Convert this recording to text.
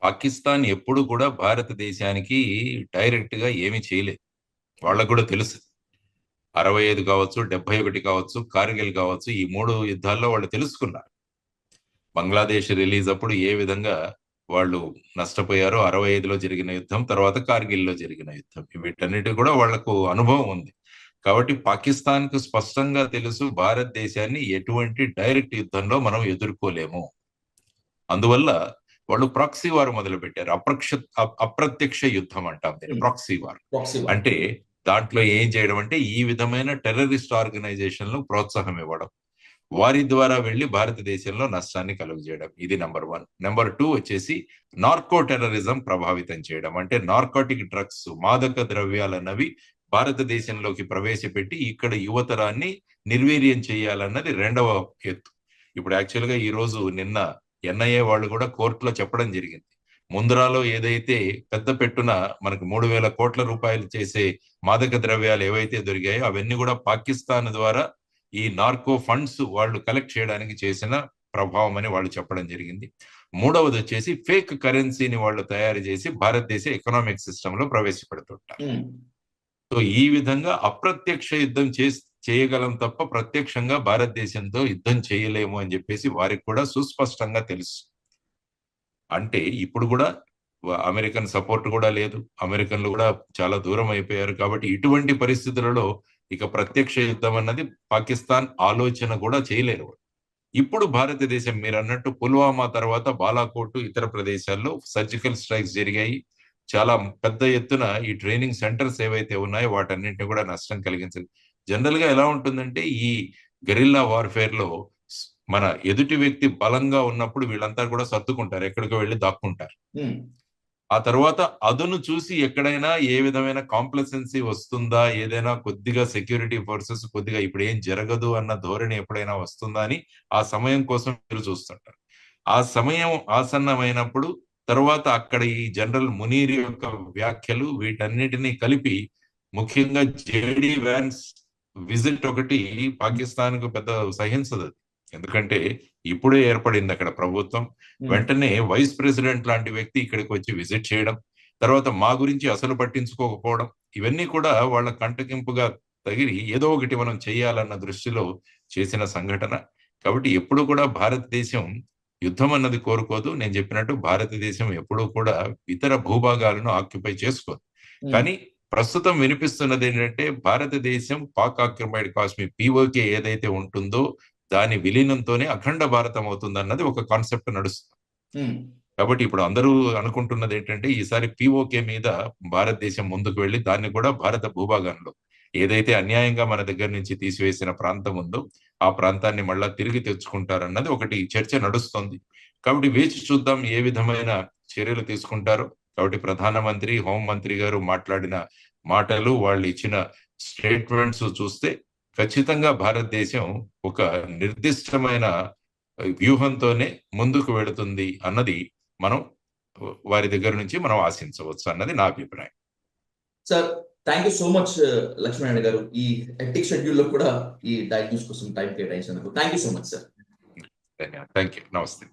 పాకిస్తాన్ ఎప్పుడు కూడా భారతదేశానికి డైరెక్ట్ గా ఏమీ చేయలేదు. వాళ్ళకు కూడా తెలుసు. 65 కావచ్చు, 71 కావచ్చు, కార్గిల్ కావచ్చు, ఈ 3 యుద్ధాల్లో వాళ్ళు తెలుసుకున్నారు. బంగ్లాదేశ్ రిలీజ్ అప్పుడు ఏ విధంగా వాళ్ళు నష్టపోయారో, 65లో జరిగిన యుద్ధం, తర్వాత కార్గిల్లో జరిగిన యుద్ధం, వీటన్నిటి కూడా వాళ్లకు అనుభవం ఉంది. కాబట్టి పాకిస్తాన్ కు స్పష్టంగా తెలుసు భారతదేశాన్ని ఎటువంటి డైరెక్ట్ యుద్ధంలో మనం ఎదుర్కోలేము. అందువల్ల వాళ్ళు ప్రాక్సీ వార్ మొదలు పెట్టారు. అప్రత్యక్ష యుద్ధం అంటాం దీన్ని, ప్రాక్సీ వార్. అంటే దాంట్లో ఏం చేయడం అంటే ఈ విధమైన టెర్రరిస్ట్ ఆర్గనైజేషన్లు ప్రోత్సాహం ఇవ్వడం, వారి ద్వారా వెళ్లి భారతదేశంలో నష్టాన్ని కలుగజేయడం. ఇది నెంబర్ 1. నెంబర్ 2 వచ్చేసి నార్కో టెర్రరిజం ప్రభావితం చేయడం. అంటే నార్కోటిక్ డ్రగ్స్, మాదక ద్రవ్యాలన్నవి భారతదేశంలోకి ప్రవేశపెట్టి ఇక్కడ యువతరాన్ని నిర్వీర్యం చేయాలన్నది రెండవ ఎత్తు. ఇప్పుడు యాక్చువల్ గా ఈ రోజు నిన్న ఎన్ఐఏ వాళ్ళు కూడా కోర్టులో చెప్పడం జరిగింది. ముందరాలో ఏదైతే పెద్ద పెట్టున మనకు 3,000 కోట్ల రూపాయలు చేసే మాదక ద్రవ్యాలు ఏవైతే దొరికాయో అవన్నీ కూడా పాకిస్తాన్ ద్వారా ఈ నార్కో ఫండ్స్ వాళ్ళు కలెక్ట్ చేయడానికి చేసిన ప్రభావం అని వాళ్ళు చెప్పడం జరిగింది. మూడవది వచ్చేసి ఫేక్ కరెన్సీని వాళ్ళు తయారు చేసి భారతదేశ ఎకనామిక్ సిస్టమ్ లో ప్రవేశపెడుతుంటారు. సో ఈ విధంగా అప్రత్యక్ష యుద్ధం చేయగలం తప్ప ప్రత్యక్షంగా భారతదేశంతో యుద్ధం చేయలేము అని చెప్పేసి వారికి కూడా సుస్పష్టంగా తెలుసు. అంటే ఇప్పుడు కూడా అమెరికన్ సపోర్ట్ కూడా లేదు, అమెరికన్లు కూడా చాలా దూరం అయిపోయారు. కాబట్టి ఇటువంటి పరిస్థితులలో ఇక ప్రత్యక్ష యుద్ధం అన్నది పాకిస్తాన్ ఆలోచన కూడా చేయలేరు. ఇప్పుడు భారతదేశం మీరు అన్నట్టు పుల్వామా తర్వాత బాలాకోట్, ఇతర ప్రదేశాల్లో సర్జికల్ స్ట్రైక్స్ జరిగాయి. చాలా పెద్ద ఎత్తున ఈ ట్రైనింగ్ సెంటర్స్ ఏవైతే ఉన్నాయో వాటన్నింటినీ కూడా నష్టం కలిగించింది. జనరల్ గా ఎలా ఉంటుందంటే ఈ గెరిల్లా వార్ఫేర్ లో మన ఎదుటి వ్యక్తి బలంగా ఉన్నప్పుడు వీళ్ళంతా కూడా సర్దుకుంటారు, ఎక్కడికో వెళ్ళి దాక్కుంటారు. ఆ తర్వాత అదును చూసి ఎక్కడైనా ఏ విధమైన కాంప్లసెన్సీ వస్తుందా, ఏదైనా కొద్దిగా సెక్యూరిటీ ఫోర్సెస్ కొద్దిగా ఇప్పుడు ఏం జరగదు అన్న ధోరణి ఎప్పుడైనా వస్తుందా అని ఆ సమయం కోసం మీరు చూస్తుంటారు. ఆ సమయం ఆసన్నమైనప్పుడు తర్వాత అక్కడ ఈ జనరల్ మునీర్ యొక్క వ్యాఖ్యలు వీటన్నిటినీ కలిపి ముఖ్యంగా జేడి వ్యాన్స్ విజిట్ ఒకటి పాకిస్తాన్ కు పెద్ద సహించదు. ఎందుకంటే ఇప్పుడే ఏర్పడింది అక్కడ ప్రభుత్వం. వెంటనే వైస్ ప్రెసిడెంట్ లాంటి వ్యక్తి ఇక్కడికి వచ్చి విజిట్ చేయడం, తర్వాత మా గురించి అసలు పట్టించుకోకపోవడం, ఇవన్నీ కూడా వాళ్ళ కంటకింపుగా తగిలి ఏదో ఒకటి మనం చేయాలన్న దృష్టిలో చేసిన సంఘటన. కాబట్టి ఎప్పుడు కూడా భారతదేశం యుద్ధం అన్నది కోరుకోదు. నేను చెప్పినట్టు భారతదేశం ఎప్పుడూ కూడా ఇతర భూభాగాలను ఆక్యుపై చేసుకోదు. కానీ ప్రస్తుతం వినిపిస్తున్నది ఏంటంటే భారతదేశం పాక్ ఆక్యుపైడ్ కాశ్మీర్ పిఓకే ఏదైతే ఉంటుందో దాని విలీనంతోనే అఖండ భారతం అవుతుంది అన్నది ఒక కాన్సెప్ట్ నడుస్తుంది. కాబట్టి ఇప్పుడు అందరూ అనుకుంటున్నది ఏంటంటే ఈసారి పిఓకే మీద భారతదేశం ముందుకు వెళ్ళి దాన్ని కూడా భారత భూభాగంలో ఏదైతే అన్యాయంగా మన దగ్గర నుంచి తీసివేసిన ప్రాంతం ఉందో ఆ ప్రాంతాన్ని మళ్ళా తిరిగి తెచ్చుకుంటారన్నది ఒకటి చర్చ నడుస్తుంది. కాబట్టి వేచి చూద్దాం ఏ విధమైన చర్యలు తీసుకుంటారో. కాబట్టి ప్రధానమంత్రి, హోంమంత్రి గారు మాట్లాడిన మాటలు, వాళ్ళు ఇచ్చిన స్టేట్మెంట్స్ చూస్తే ఖచ్చితంగా భారతదేశం ఒక నిర్దిష్టమైన వ్యూహంతోనే ముందుకు వెళుతుంది అన్నది మనం వారి దగ్గర నుంచి మనం ఆశించవచ్చు అన్నది నా అభిప్రాయం. Sir, thank you so much Lakshman garu. ఈ హెక్టిక్ షెడ్యూల్ లో కూడా ఈ డైట్ న్యూస్ కోసం టైం కేటాయించినందుకు thank you so much sir. Thank you. నమస్తే.